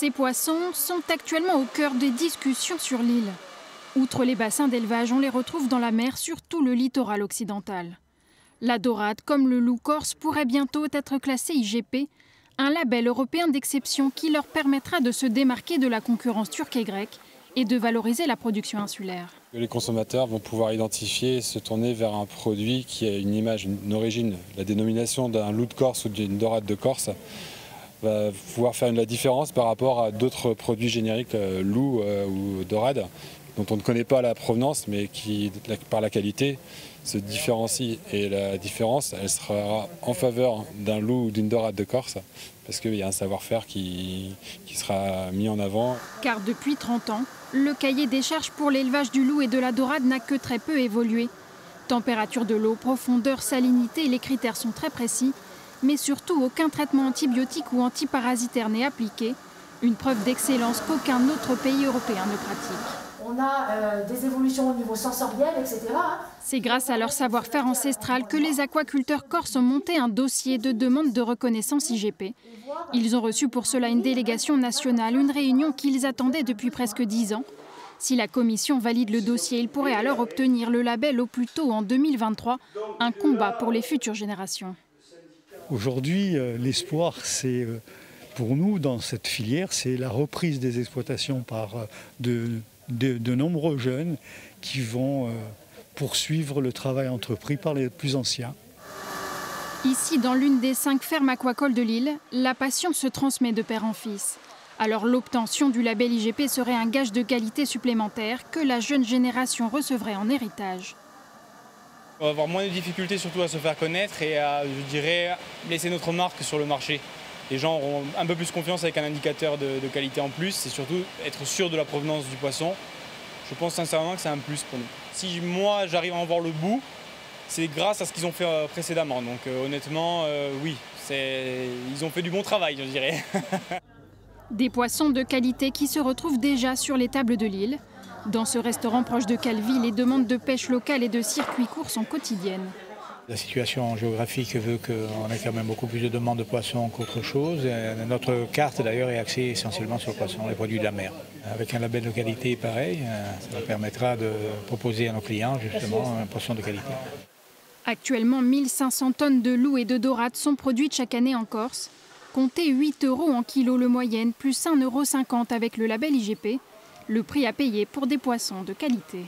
Ces poissons sont actuellement au cœur des discussions sur l'île. Outre les bassins d'élevage, on les retrouve dans la mer sur tout le littoral occidental. La dorade, comme le loup corse, pourrait bientôt être classée IGP, un label européen d'exception qui leur permettra de se démarquer de la concurrence turque et grecque et de valoriser la production insulaire. Les consommateurs vont pouvoir identifier et se tourner vers un produit qui a une image, une origine. La dénomination d'un loup de Corse ou d'une dorade de Corse va pouvoir faire la différence par rapport à d'autres produits génériques, loup ou dorade, dont on ne connaît pas la provenance, mais qui, par la qualité, se différencient. Et la différence, elle sera en faveur d'un loup ou d'une dorade de Corse, parce qu'il y a un savoir-faire qui sera mis en avant. Car depuis 30 ans, le cahier des charges pour l'élevage du loup et de la dorade n'a que très peu évolué. Température de l'eau, profondeur, salinité, les critères sont très précis, mais surtout aucun traitement antibiotique ou antiparasitaire n'est appliqué, une preuve d'excellence qu'aucun autre pays européen ne pratique. On a des évolutions au niveau sensoriel, etc. C'est grâce à leur savoir-faire ancestral que les aquaculteurs corses ont monté un dossier de demande de reconnaissance IGP. Ils ont reçu pour cela une délégation nationale, une réunion qu'ils attendaient depuis presque 10 ans. Si la commission valide le dossier, ils pourraient alors obtenir le label au plus tôt en 2023, un combat pour les futures générations. Aujourd'hui, l'espoir, c'est pour nous, dans cette filière, c'est la reprise des exploitations par de nombreux jeunes qui vont poursuivre le travail entrepris par les plus anciens. Ici, dans l'une des 5 fermes aquacoles de l'île, la passion se transmet de père en fils. Alors l'obtention du label IGP serait un gage de qualité supplémentaire que la jeune génération recevrait en héritage. On va avoir moins de difficultés surtout à se faire connaître et à, je dirais, laisser notre marque sur le marché. Les gens auront un peu plus confiance avec un indicateur de qualité en plus et surtout être sûr de la provenance du poisson. Je pense sincèrement que c'est un plus pour nous. Si moi j'arrive à en voir le bout, c'est grâce à ce qu'ils ont fait précédemment. Donc honnêtement, oui, ils ont fait du bon travail, je dirais. Des poissons de qualité qui se retrouvent déjà sur les tables de l'île. Dans ce restaurant proche de Calvi, les demandes de pêche locale et de circuits courts sont quotidiennes. La situation géographique veut qu'on ait quand même beaucoup plus de demandes de poissons qu'autre chose. Notre carte d'ailleurs est axée essentiellement sur le poisson, les produits de la mer. Avec un label de qualité pareil, ça permettra de proposer à nos clients justement un poisson de qualité. Actuellement, 1500 tonnes de loup et de dorade sont produites chaque année en Corse. Comptez 8 € en kilo le moyenne, plus 1,50 € avec le label IGP. Le prix à payer pour des poissons de qualité.